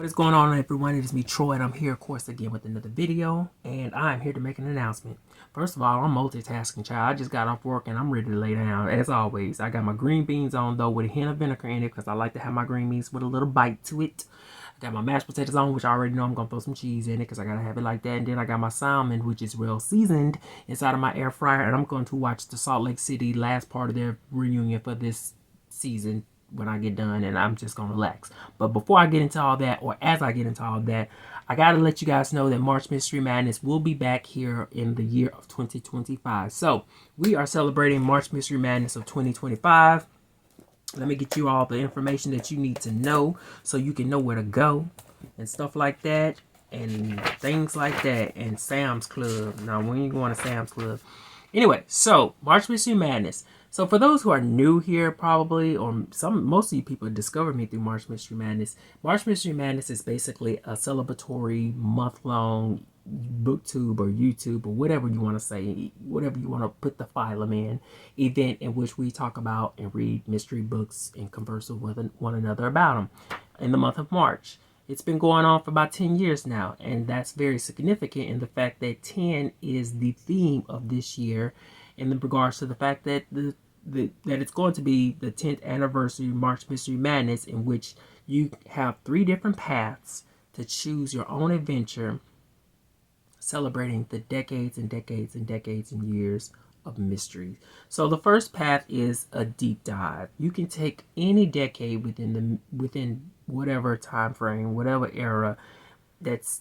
What is going on, everyone? It is me, Troy, and I'm here, of course, again with another video, and I'm here to make an announcement. First of all, I'm multitasking, child. I just got off work, and I'm ready to lay down, as always. I got my green beans on, though, with a hint of vinegar in it, because I like to have my green beans with a little bite to it. I got my mashed potatoes on, which I already know I'm going to throw some cheese in it, because I got to have it like that. And then I got my salmon, which is well seasoned, inside of my air fryer, and I'm going to watch the Salt Lake City last part of their reunion for this season when I get done, and I'm just gonna relax. But before I get into all that, or as I get into all that, I gotta let you guys know that March Mystery Madness will be back here in the year of 2025. So we are celebrating March Mystery Madness of 2025. Let me get you all the information that you need to know so you can know where to go and stuff like that and things like that. And Sam's Club. Now, when you going to Sam's Club? Anyway, so March Mystery Madness. So for those who are new here, probably, or most of you people discovered me through March Mystery Madness. March Mystery Madness is basically a celebratory month-long booktube or YouTube or whatever you want to say, whatever you want to put the phylum in, event in which we talk about and read mystery books and converse with one another about them in the month of March. It's been going on for about 10 years now, and that's very significant in the fact that 10 is the theme of this year in regards to the fact that that it's going to be the 10th anniversary March Mystery Madness, in which you have 3 different paths to choose your own adventure, celebrating the decades and decades and decades and years of mystery. So the first path is a deep dive. You can take any decade within whatever time frame, whatever era,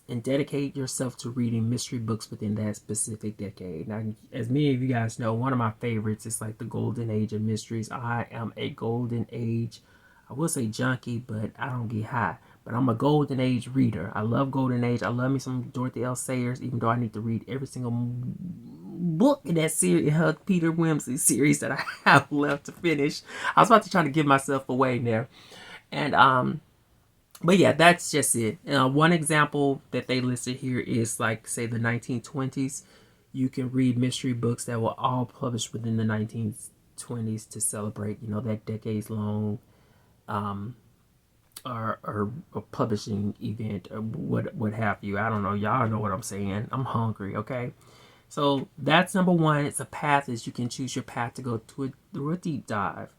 and dedicate yourself to reading mystery books within that specific decade. Now, as many of you guys know, one of my favorites is like the golden age of mysteries. I am a golden age, I will say junkie, but I don't get high. But I'm a golden age reader. I love golden age. I love me some Dorothy L. Sayers, even though I need to read every single book in that series, her Peter Wimsey series that I have left to finish. I was about to try to give myself away there. And but yeah, that's just it. One example that they listed here is like, say, the 1920s. You can read mystery books that were all published within the 1920s to celebrate, that decades-long or publishing event or what have you. I don't know. Y'all know what I'm saying. I'm hungry, okay? So that's number one. It's a path, as you can choose your path to go through a deep dive.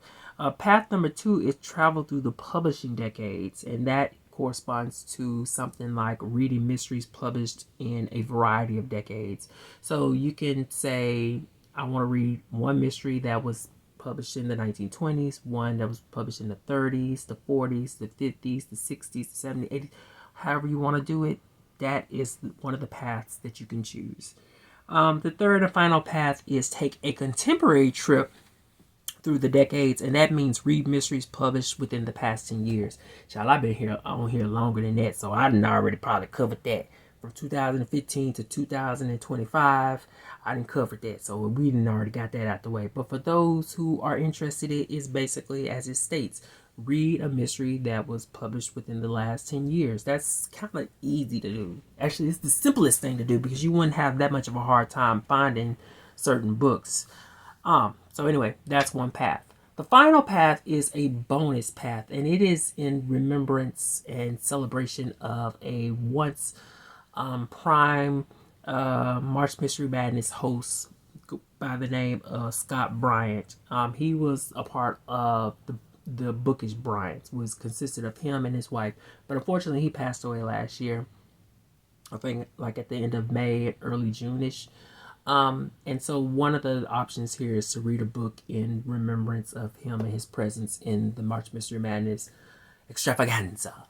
Path number 2 is travel through the publishing decades, and that corresponds to something like reading mysteries published in a variety of decades. So you can say, I want to read one mystery that was published in the 1920s, one that was published in the 30s, the 40s, the 50s, the 60s, the 70s, 80s, however you want to do it. That is one of the paths that you can choose. The third and final path is take a contemporary trip through the decades, and that means read mysteries published within the past 10 years. Child, I've been on here longer than that, so I done already probably covered that. From 2015 to 2025, I didn't cover that, so we done already got that out the way. But for those who are interested, it is basically, as it states, read a mystery that was published within the last 10 years. That's kind of easy to do. Actually, it's the simplest thing to do because you wouldn't have that much of a hard time finding certain books. So anyway, that's one path. The final path is a bonus path, and it is in remembrance and celebration of a once prime March Mystery Madness host by the name of Scott Bryant. He was a part of the Bookish Bryants, was consisted of him and his wife, but unfortunately he passed away last year. I think like at the end of May, early June-ish. And so one of the options here is to read a book in remembrance of him and his presence in the March Mystery Madness extravaganza.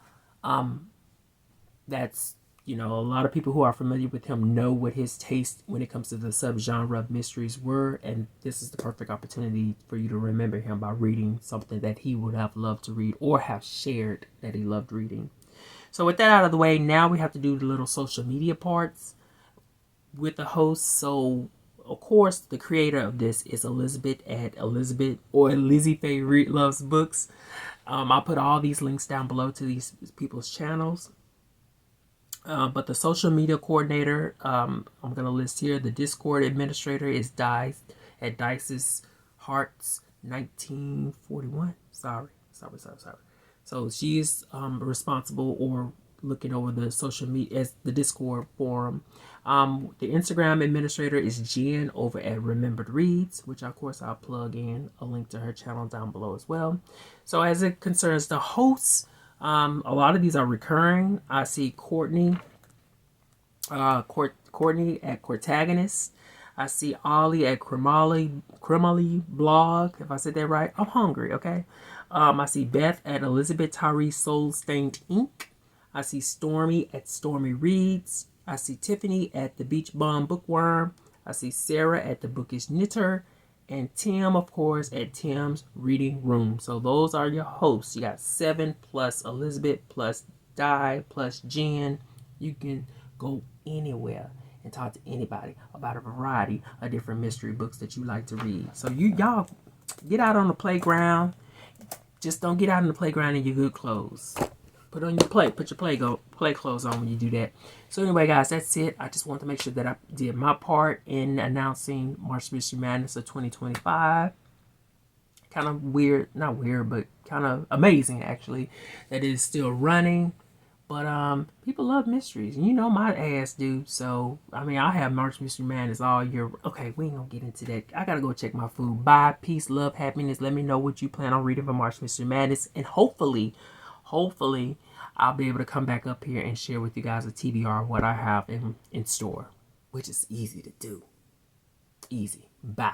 That's, a lot of people who are familiar with him know what his taste when it comes to the subgenre of mysteries were, and this is the perfect opportunity for you to remember him by reading something that he would have loved to read or have shared that he loved reading. So with that out of the way, now we have to do the little social media parts with the host. So of course the creator of this is Elizabeth at Elizabeth or Lizzie Faye Reed Loves Books. I'll put all these links down below to these people's channels. But the social media coordinator, I'm going to list here. The Discord administrator is Dice at Dice's Hearts 1941. Sorry. So she is responsible or looking over the social media as the Discord forum. The Instagram administrator is Jen over at Remembered Reads, which of course I'll plug in a link to her channel down below as well. So as it concerns the hosts, a lot of these are recurring. I see Courtney at Cortagonist. I see Ollie at Cremali Blog, if I said that right. I'm hungry, okay? I see Beth at Elizabeth Tyree Soul Stained Ink. I see Stormy at Stormy Reads. I see Tiffany at The Beach Bum Bookworm. I see Sarah at The Bookish Knitter. And Tim, of course, at Tim's Reading Room. So those are your hosts. You got 7 plus Elizabeth plus Di plus Jen. You can go anywhere and talk to anybody about a variety of different mystery books that you like to read. So y'all get out on the playground. Just don't get out on the playground in your good clothes. Put your play clothes on when you do that. So anyway, guys, that's it. I just want to make sure that I did my part in announcing March Mystery Madness of 2025. Kind of weird, not weird, but kind of amazing actually that it is still running. But people love mysteries, and you know my ass do. So I mean, I have March Mystery Madness all year. Okay, we ain't gonna get into that. I gotta go check my food. Bye, peace, love, happiness. Let me know what you plan on reading for March Mystery Madness, and hopefully, I'll be able to come back up here and share with you guys a TBR of what I have in store, which is easy to do. Easy. Bye.